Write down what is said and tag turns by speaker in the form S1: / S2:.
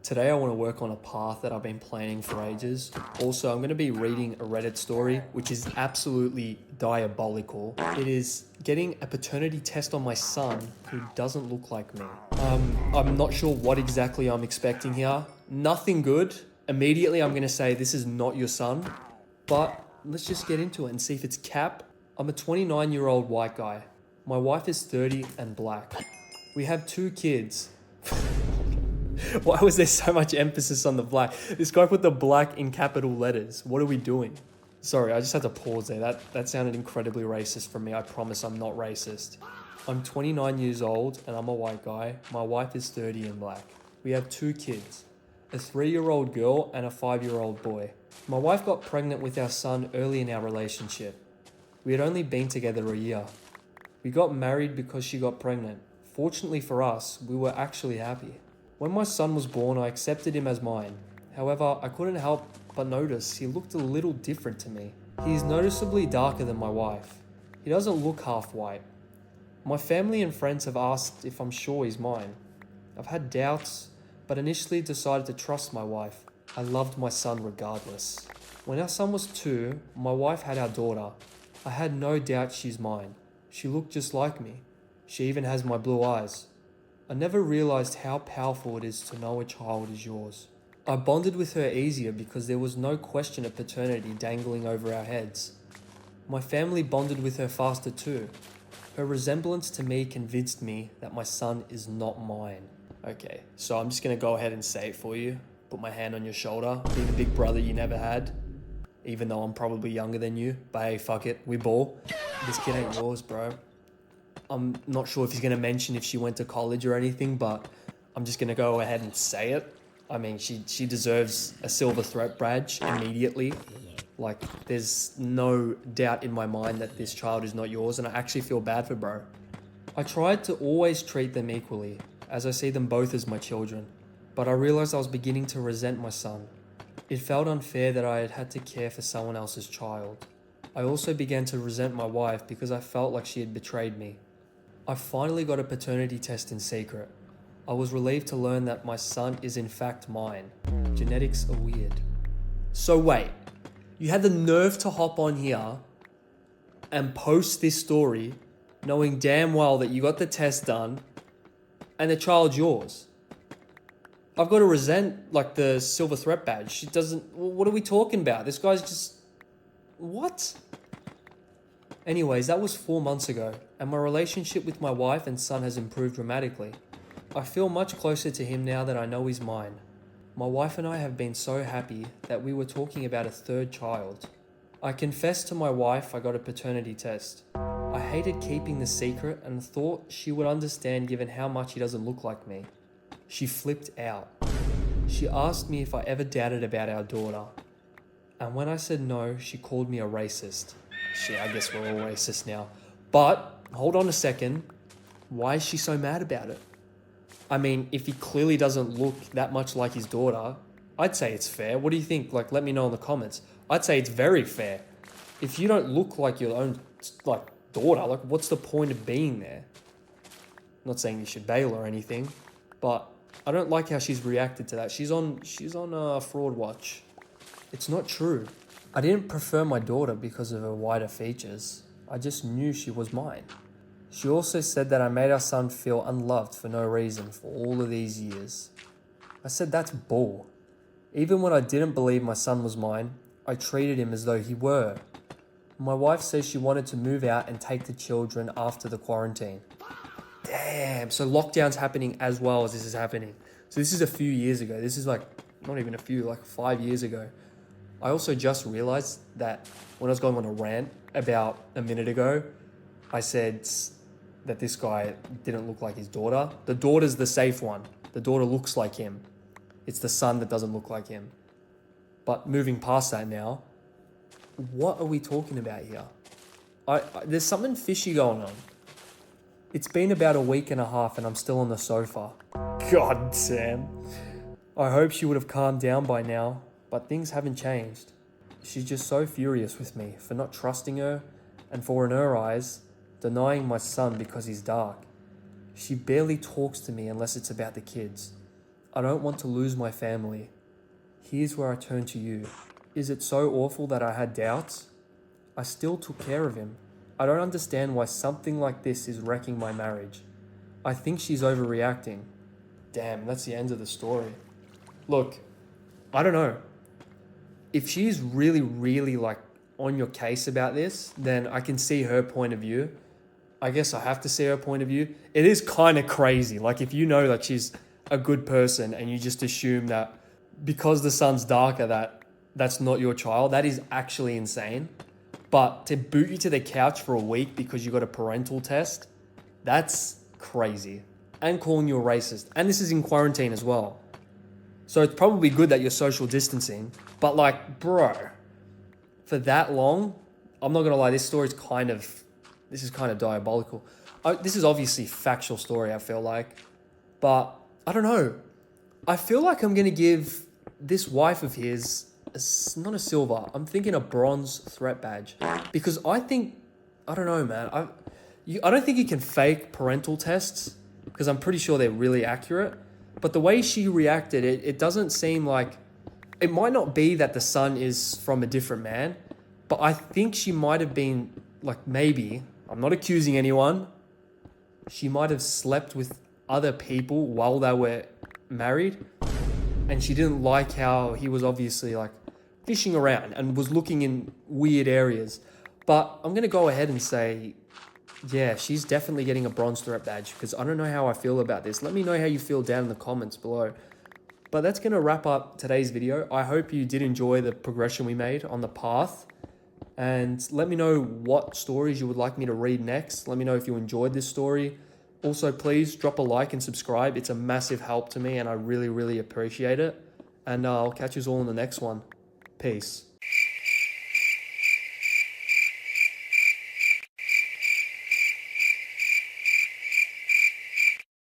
S1: Today I want to work on a path that I've been planning for ages. Also, I'm going to be reading a Reddit story, which is absolutely diabolical. It is getting a paternity test on my son who doesn't look like me. I'm not sure what exactly I'm expecting here. Nothing good. Immediately I'm going to say this is not your son, but let's just get into it and see if it's cap. I'm a 29-year-old white guy. My wife is 30 and black. We have two kids. Why was there so much emphasis on the black? This guy put the black in capital letters. What are we doing? Sorry, I just had to pause there. That sounded incredibly racist from me. I promise I'm not racist. I'm 29 years old and I'm a white guy. My wife is 30 and black. We have two kids, a 3-year-old girl and a 5-year-old boy. My wife got pregnant with our son early in our relationship. We had only been together a year. We got married because she got pregnant. Fortunately for us, we were actually happy. When my son was born, I accepted him as mine. However, I couldn't help but notice he looked a little different to me. He is noticeably darker than my wife. He doesn't look half white. My family and friends have asked if I'm sure he's mine. I've had doubts, but initially decided to trust my wife. I loved my son regardless. When our son was 2, my wife had our daughter. I had no doubt she's mine. She looked just like me. She even has my blue eyes. I never realized how powerful it is to know a child is yours. I bonded with her easier because there was no question of paternity dangling over our heads. My family bonded with her faster too. Her resemblance to me convinced me that my son is not mine. Okay, so I'm just gonna go ahead and say it for you. Put my hand on your shoulder, be the big brother you never had. Even though I'm probably younger than you, but hey, fuck it, we ball. This kid ain't yours, bro. I'm not sure if he's going to mention if she went to college or anything, but I'm just going to go ahead and say it. I mean, she deserves a silver threat badge immediately. Like, there's no doubt in my mind that this child is not yours, and I actually feel bad for bro. I tried to always treat them equally, as I see them both as my children, but I realized I was beginning to resent my son. It felt unfair that I had had to care for someone else's child. I also began to resent my wife because I felt like she had betrayed me. I finally got a paternity test in secret. I was relieved to learn that my son is in fact mine. Genetics are weird. So wait, you had the nerve to hop on here and post this story knowing damn well that you got the test done and the child's yours. I've got to resent like the silver threat badge. She doesn't, what are we talking about? This guy's just, what? Anyways, that was 4 months ago, and my relationship with my wife and son has improved dramatically. I feel much closer to him now that I know he's mine. My wife and I have been so happy that we were talking about a third child. I confessed to my wife I got a paternity test. I hated keeping the secret and thought she would understand given how much he doesn't look like me. She flipped out. She asked me if I ever doubted about our daughter. And when I said no, she called me a racist. Shit, I guess we're all racist now. But, hold on a second. Why is she so mad about it? I mean, if he clearly doesn't look that much like his daughter, I'd say it's fair. What do you think? Like, let me know in the comments. I'd say it's very fair. If you don't look like your own, like, daughter, like, what's the point of being there? I'm not saying you should bail or anything, but I don't like how she's reacted to that. She's on fraud watch. It's not true. I didn't prefer my daughter because of her wider features. I just knew she was mine. She also said that I made our son feel unloved for no reason for all of these years. I said that's bull. Even when I didn't believe my son was mine, I treated him as though he were. My wife says she wanted to move out and take the children after the quarantine. Damn, so lockdown's happening as well as this is happening. So this is a few years ago. This is like, not even a few, like 5 years ago. I also just realized that when I was going on a rant about a minute ago, I said that this guy didn't look like his daughter. The daughter's the safe one. The daughter looks like him. It's the son that doesn't look like him. But moving past that now, what are we talking about here? There's something fishy going on. It's been about a week and a half and I'm still on the sofa. God damn. I hope she would have calmed down by now, but things haven't changed. She's just so furious with me for not trusting her and for, in her eyes, denying my son because he's dark. She barely talks to me unless it's about the kids. I don't want to lose my family. Here's where I turn to you. Is it so awful that I had doubts? I still took care of him. I don't understand why something like this is wrecking my marriage. I think she's overreacting. Damn, that's the end of the story. Look, I don't know. If she's really, really like on your case about this, then I can see her point of view. I guess I have to see her point of view. It is kind of crazy. Like if you know that she's a good person and you just assume that because the sun's darker that's not your child, that is actually insane. But to boot you to the couch for a week because you got a parental test, that's crazy. And calling you a racist. And this is in quarantine as well. So it's probably good that you're social distancing. But like, bro, for that long, I'm not going to lie, this is kind of diabolical. This is obviously factual story, I feel like. But I don't know. I feel like I'm going to give this wife of his, not a silver, I'm thinking a bronze threat badge. Because I don't know, man. I don't think you can fake parental tests because I'm pretty sure they're really accurate. But the way she reacted, it doesn't seem like... It might not be that the son is from a different man, but I think she might have been, like maybe, I'm not accusing anyone, she might have slept with other people while they were married, and she didn't like how he was obviously like fishing around and was looking in weird areas. But I'm going to go ahead and say, yeah, she's definitely getting a bronze threat badge because I don't know how I feel about this. Let me know how you feel down in the comments below. But that's going to wrap up today's video. I hope you did enjoy the progression we made on the path. And let me know what stories you would like me to read next. Let me know if you enjoyed this story. Also, please drop a like and subscribe. It's a massive help to me and I really, really appreciate it. And I'll catch you all in the next one. Peace.